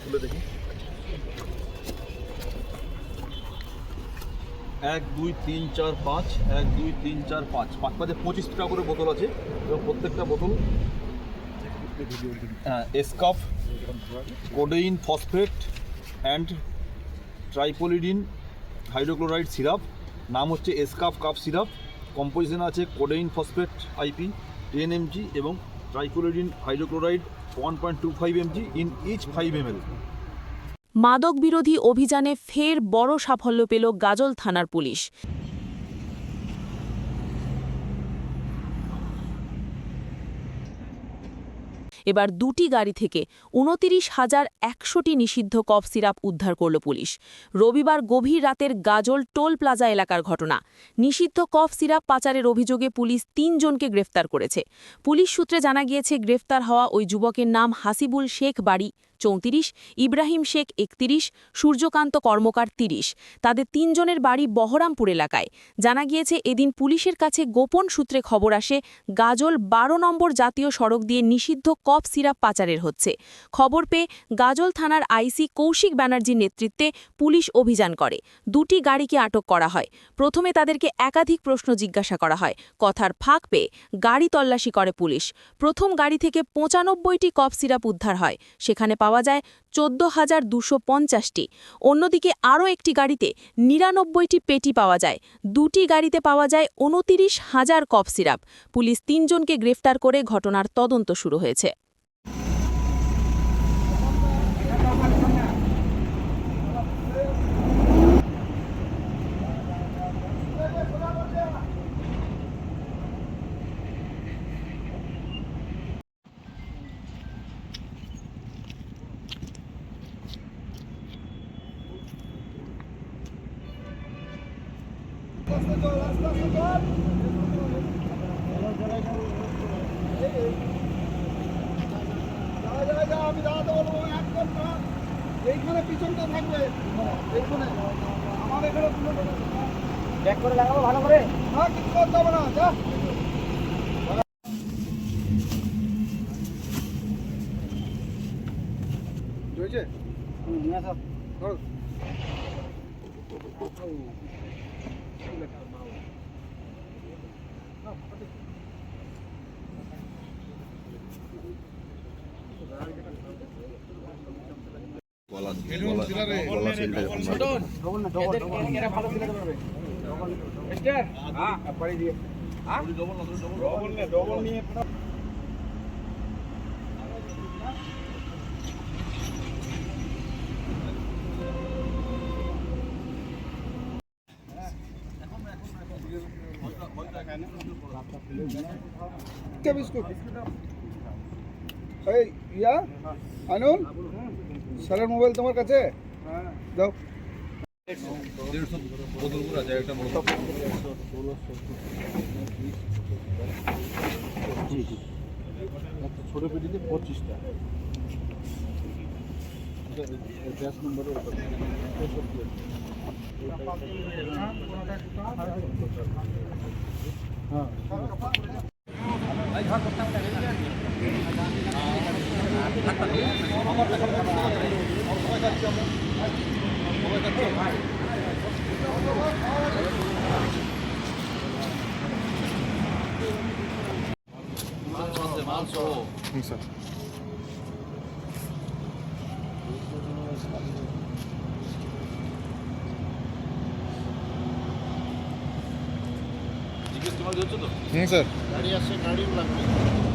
খুলে দেখি। 1 2 3 4 5 1 2 3 4 5 5 5 25 টাকা করে বোতল আছে এবং প্রত্যেকটা বোতল Escuf codeine phosphate and triprolidine hydrochloride syrup, নাম হচ্ছে এসকাফ কাপ সিরাপ। কম্পোজিশন আছে কোডেইন ফসফেট আইপি 10 mg এবং ট্রাইপোলিডিন হাইড্রোক্লোরাইড 1.25 mg ইন ইচ 5 ml। মাদক বিরোধী অভিযানে ফের বড় সাফল্য পেল গাজল থানার পুলিশ। এবার দুটি গাড়ি থেকে 29,100টি নিষিদ্ধ কফ সিরাপ উদ্ধার করল পুলিশ। রবিবার গভীর রাতের গাজল টোল প্লাজা এলাকার ঘটনা। নিষিদ্ধ কফ সিরাপ পাচারের অভিযোগে পুলিশ 3 জনকে গ্রেফতার করেছে। পুলিশ সূত্রে জানা গিয়েছে, গ্রেফতার হওয়া ওই যুবকের নাম হাসিবুল শেখ, বাড়ি 34, ইব্রাহিম শেখ 31, সূর্যকান্ত কর্মকার 30। তাদের 3 জনের বাড়ি বহরামপুর এলাকায়। জানা গিয়েছে, এদিন পুলিশের কাছে গোপন সূত্রে খবর আসে গাজল 12 নম্বর জাতীয় সড়ক দিয়ে নিষিদ্ধ কফ সিরাপ পাচারের হচ্ছে। খবর পেয়ে গাজল থানার আইসি কৌশিক ব্যানার্জির নেতৃত্বে পুলিশ অভিযান করে। দুটি গাড়িকে আটক করা হয়। প্রথমে তাদেরকে একাধিক প্রশ্ন জিজ্ঞাসা করা হয়। কথার ফাঁক পেয়ে গাড়ি তল্লাশি করে পুলিশ। প্রথম গাড়ি থেকে 95টি কফ সিরাপ উদ্ধার হয়। সেখানে পাওয়া যায় 14,250টি। অন্যদিকে আরও একটি গাড়িতে 99টি পেটি পাওয়া যায়। দুটি গাড়িতে পাওয়া যায় 29,000 কফ সিরাপ। পুলিশ 3 জনকে গ্রেফতার করে ঘটনার তদন্ত শুরু হয়েছে। আমি দাঁড়াতে বলবো, একদম না, এইখানে পিছনটা থাকবে, এইখানে আমার এখানে ব্যাক করে লাগাবো ভালো করে। না, কিছু করতে হবে না, যা হয়েছে নিয়ে আসা ধরো। ইয়া আনুন, স্যারের মোবাইল তোমার কাছে দাও। ছোট পেটিতে 25টা 10 নম্বরের স্যার। জিজ্ঞেস তোমার হচ্ছে তো? স্যার গাড়ি আসছে, গাড়ি লাগবে।